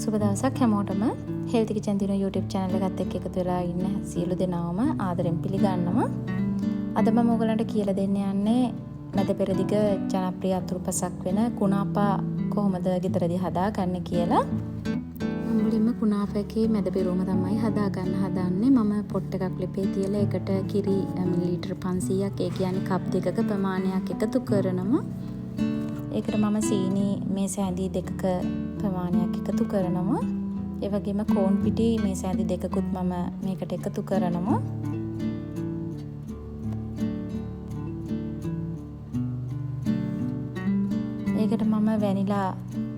සුබ දවසක් හැමෝටම හෙල්ති කිචන් දින YouTube channel එකත් එක්ක එකතු වෙලා ඉන්න සියලු දෙනාම ආදරෙන් පිළිගන්නවා. අද මම ඔයගලන්ට කියලා දෙන්න යන්නේ මැද පෙරදිග ජනප්‍රිය අතුරුපසක් වෙන කුණාපා කොහොමද ගෙදරදී හදාගන්නේ කියලා. මුලින්ම කුණාපාවේ මැද පිරුම තමයි හදාගන්න හදන්නේ. මම පොට් එකක් ලිපේ තියලා ඒකට කිරි මිලිලීටර් 500ක් ඒ කියන්නේ කප් දෙකක ප්‍රමාණයක් එකතු කරනවා. ඒකට මම සීනි මේස ඇඳි දෙකක ප්‍රමාණයක් එකතු කරනවා. ඒ වගේම කෝන් පිටි මේස ඇඳි දෙකකුත් මම මේකට එකතු කරනවා. ඒකට මම වැනිලා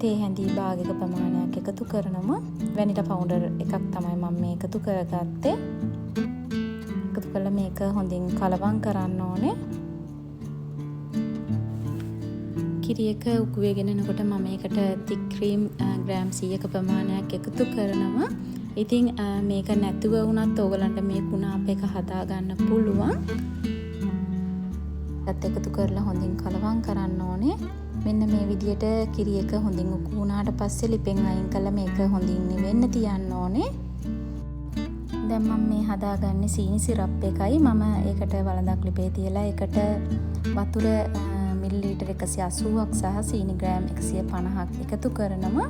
තේ හැඳි භාගයක ප්‍රමාණයක් එකතු කරනවා. වැනිලා පවුඩර් එකක් තමයි මම මේ එකතු කරගත්තේ. එකතු කළා මේක හොඳින් කලවම් කරන්න ඕනේ. කිරි එක උකුවේගෙන එනකොට මම ඒකට thick cream ග්‍රෑම් 100ක ප්‍රමාණයක් එකතු කරනවා. ඉතින් මේක නැතුව වුණත් ඕගලන්ට මේ කුණාප එක හදා ගන්න පුළුවන්. ඒත් එකතු කරලා හොඳින් කලවම් කරන්න ඕනේ. මෙන්න මේ විදියට කිරි එක හොඳින් උකු වුණාට පස්සේ ලිපෙන් අයින් කරලා මේක හොඳින් නිවෙන්න තියන්න ඕනේ. දැන් මම මේ හදාගන්නේ සීනි සිරප් එකයි. මම ඒකට වළඳක් ලිපේ තියලා ඒකට වතුර මිලිලීටර් 180ක් සහ සීනි ග්‍රෑම් 150ක් එකතු කරනවා.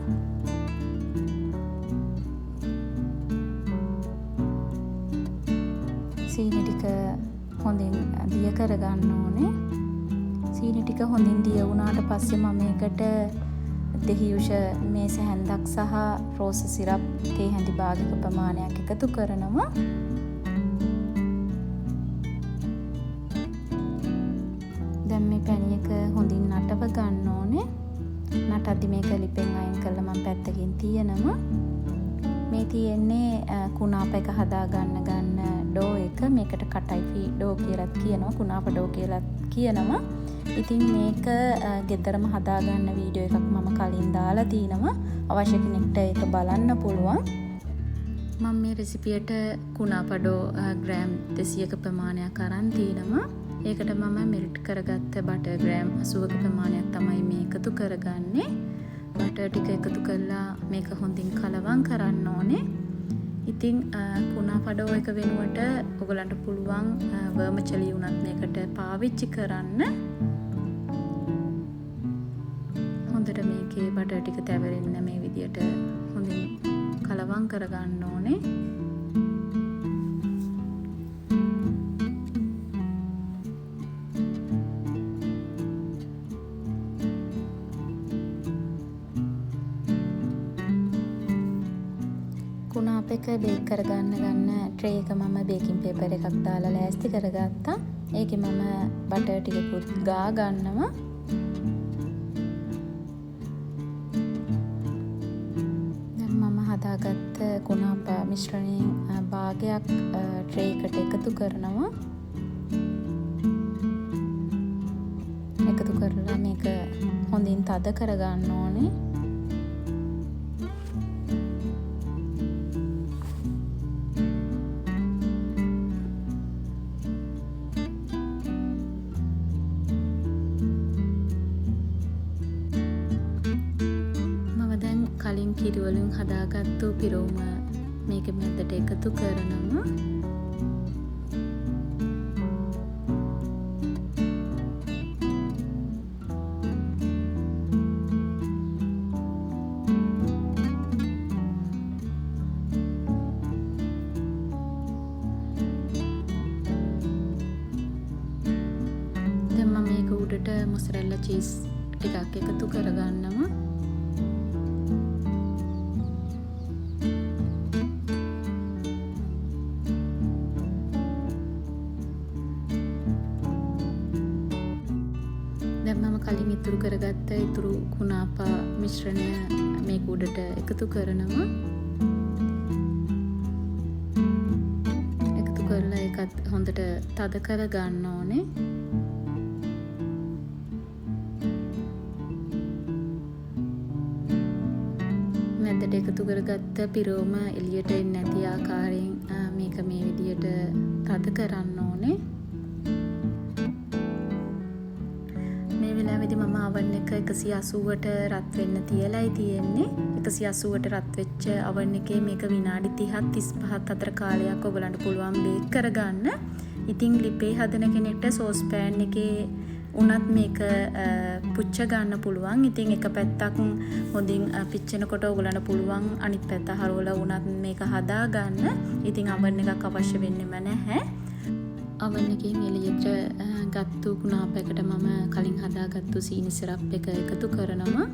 සීනි ටික හොඳින් දිය කරගන්න ඕනේ. සීනි ටික හොඳින් දිය වුණාට පස්සේ මම මේකට දෙහියුෂ මේස හැන්දක් සහ රෝස සිරප් තේ හැඳි භාගයක ප්‍රමාණයක් එකතු කරනවා. දැන් මේ පැණි එක හොඳින් නටව ගන්න ඕනේ. නටද්දි මේක ලිපෙන් අයින් කරලා මම පැත්තකින් තියනවා. මේ තියෙන්නේ කුණාප එක හදා ගන්න ඩෝ එක. මේකට කටයිපි ඩෝ කියලාත් කියනවා, කුණාප ඩෝ කියලාත් කියනවා. ඉතින් මේක ගෙදරම හදා ගන්න වීඩියෝ එකක් මම කලින් දාලා තිනවා. අවශ්‍ය කෙනෙක්ට ඒක බලන්න පුළුවන්. මම මේ රෙසිපියට කුණාප ඩෝ ග්‍රෑම් 200ක ප්‍රමාණයක් අරන් තිනවා. ඒකට මම මෙල්ට් කරගත්ත බටර් ග්‍රෑම් 80ක ප්‍රමාණයක් තමයි මේ එකතු කරගන්නේ. බටර් ටික එකතු කරලා මේක හොඳින් කලවම් කරන්න ඕනේ. ඉතින් කුණාප ඩෝ එක වෙනුවට ඔයගලන්ට පුළුවන් වර්මචලි උනත් මේකට පාවිච්චි කරන්න. හොඳට මේකේ බටර් ටික තැවරෙන්න මේ විදියට හොඳින් කලවම් කරගන්න ඕනේ. කුණාප එක බේක් කරගන්න ට්‍රේ එක මම බේකින් පේපර් එකක් දාලා ලෑස්ති කරගත්තා. ඒකේ මම බටර් ටිකකුත් ගා ගන්නවා. දැන් මම හදාගත්ත කුණාප මිශ්‍රණයෙන් භාගයක් ට්‍රේ එකට එකතු කරනවා. එකතු කරලා මේක හොඳින් තද කරගන්න ඕනේ. කලින් කිරි වලින් හදාගත්තු පිරෝම මේක මැදට එකතු කරනවා. දැන් මම මේක උඩට මොසරෙල්ලා චීස් ටිකක් එකතු කරගන්නවා. දැන් මම කලින් ඉතුරු කරගත්ත ඉතුරු කුණාප මිශ්‍රණය මේක උඩට එකතු කරනවා. එකතු කරලා ඒකත් හොඳට තද කර ගන්න ඕනේ. මැදට එකතු කරගත්ත පිරෝම එළියට එන්නේ නැති ආකාරයෙන් මේක මේ විදියට තද කරන්න ඕනේ. මේ වෙලාවේදී මම ආවන් එක 180ට රත් වෙන්න තියලායි තියෙන්නේ. 180ට රත් වෙච්ච oven එකේ මේක විනාඩි 30ක් 35ක් අතර කාලයක් ඔයගලන්ට පුළුවන් බේක් කරගන්න. ඉතින් ලිපේ හදන කෙනෙක්ට සෝස් පෑන් එකේ උනත් මේක පුච්ච ගන්න පුළුවන්. ඉතින් එක පැත්තක් හොඳින් පිච්චෙනකොට ඔයගලන්ට පුළුවන් අනිත් පැත්ත හරවලා උනත් මේක හදා ගන්න. ඉතින් oven එකක් අවශ්‍ය වෙන්නේම නැහැ. oven එකෙන් එළියට ගත්තු කුණාපයකට මම කලින් හදාගත්තු සීනි සිරප් එක එකතු කරනවා.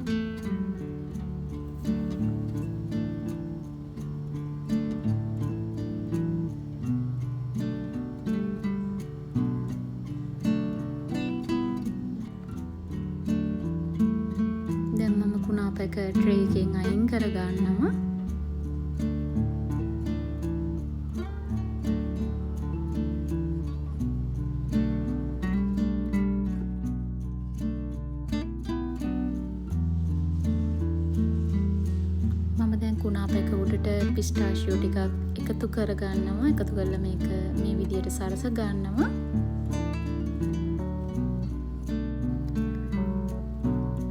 දැන් මම කුණාපයක ට්‍රේ එකෙන් අයින් කරගන්නවා. කුණාපයක උඩට පිස්ටාෂියෝ ටිකක් එකතු කරගන්නවා. එකතු කරලා මේක මේ විදියට සරස ගන්නවා.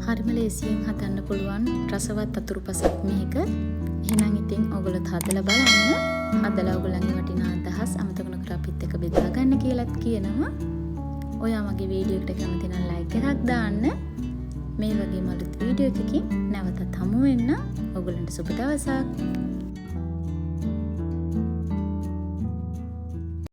හරිම ලේසියෙන් හදන්න පුළුවන් රසවත් අතුරුපසක් මේක. එහෙනම් ඉතින් ඔයගොල්ලෝ හදලා බලන්න. හදලා ඔයගොල්ලන්ගේ වටිනා අදහස් අමතක නොකර අපිත් එක්ක බෙදා ගන්න කියලාත් කියනවා. ඔයා මගේ වීඩියෝ එකට කැමති නම් ලයික් එකක් දාන්න. මේ වගේම අලුත් වීඩියෝ එකකින් නැවතත් හමු වෙන්න. ඔයගොල්ලන්ට සුබ දවසක්.